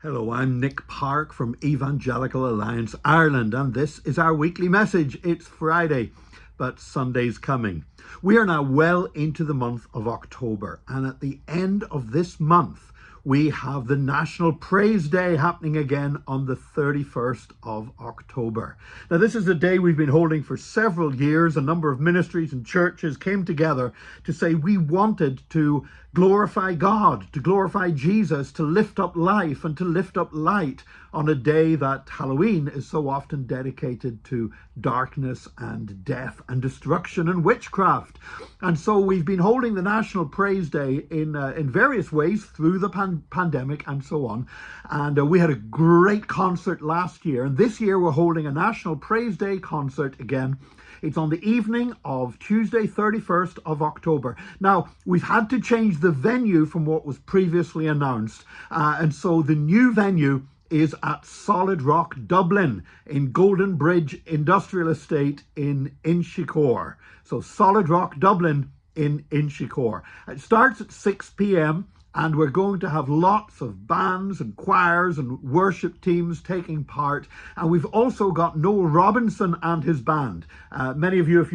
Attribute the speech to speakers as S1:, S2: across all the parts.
S1: Hello, I'm Nick Park from Evangelical Alliance Ireland, and this is our weekly message. It's Friday, but Sunday's coming. We are now well into the month of October, and at the end of this month, we have the National Praise Day happening again on the 31st of October. Now, this is a day we've been holding for several years. A number of ministries and churches came together to say we wanted to glorify God, to glorify Jesus, to lift up life and to lift up light on a day that Halloween is so often dedicated to darkness and death and destruction and witchcraft. And so we've been holding the National Praise Day in various ways through the pandemic and so on. And we had a great concert last year. And this year we're holding a National Praise Day concert again. It's on the evening of Tuesday, 31st of October. Now, we've had to change the venue from what was previously announced. And so the new venue is at Solid Rock Dublin in Golden Bridge Industrial Estate in Inchicore. So Solid Rock Dublin in Inchicore. It starts at 6 p.m. and we're going to have lots of bands and choirs and worship teams taking part. And we've also got Noel Robinson and his band. Many of you, if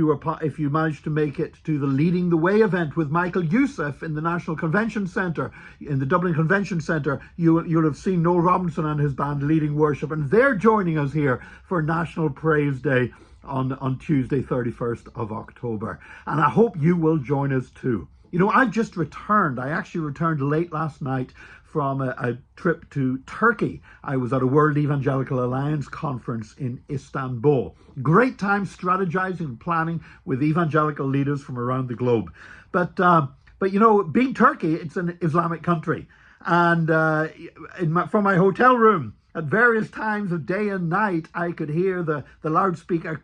S1: you managed to make it to the Leading the Way event with Michael Youssef in the National Convention Centre, in the Dublin Convention Centre, you'll have seen Noel Robinson and his band leading worship. And they're joining us here for National Praise Day on Tuesday, 31st of October. And I hope you will join us too. You know, I've just returned. I actually returned late last night from a trip to Turkey. I was at a World Evangelical Alliance conference in Istanbul. Great time strategizing and planning with evangelical leaders from around the globe. But you know, being Turkey, it's an Islamic country. And from my hotel room, at various times of day and night, I could hear the loudspeaker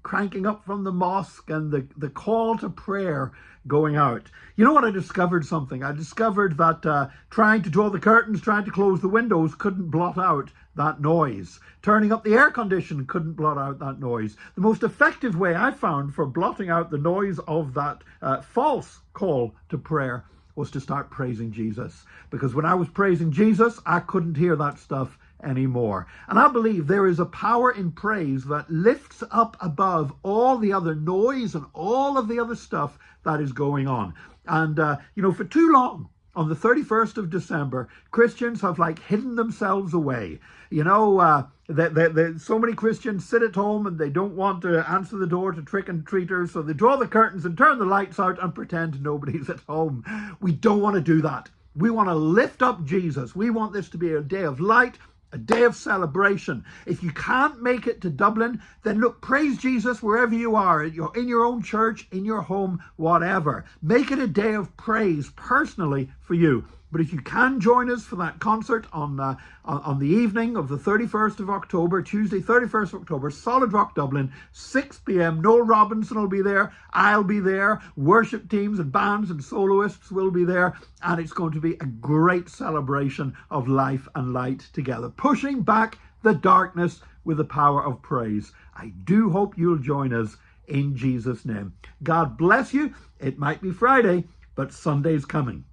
S1: cranking up from the mosque and the call to prayer going out. You know what? I discovered something. I discovered that trying to draw the curtains, trying to close the windows couldn't blot out that noise. Turning up the air condition couldn't blot out that noise. The most effective way I found for blotting out the noise of that false call to prayer was to start praising Jesus. Because when I was praising Jesus, I couldn't hear that stuff anymore. And I believe there is a power in praise that lifts up above all the other noise and all of the other stuff that is going on. And, you know, for too long, on the 31st of December, Christians have hidden themselves away. You know, so many Christians sit at home and they don't want to answer the door to trick-and-treaters, so they draw the curtains and turn the lights out and pretend nobody's at home. We don't want to do that. We want to lift up Jesus. We want this to be a day of light, a day of celebration. If you can't make it to Dublin, then look, praise Jesus wherever you are, in your own church, in your home, whatever. Make it a day of praise personally for you. But if you can join us for that concert on the evening of the 31st of October, Tuesday, 31st of October, Solid Rock Dublin, 6 p.m. Noel Robinson will be there. I'll be there. Worship teams and bands and soloists will be there. And it's going to be a great celebration of life and light together, pushing back the darkness with the power of praise. I do hope you'll join us in Jesus' name. God bless you. It might be Friday, but Sunday's coming.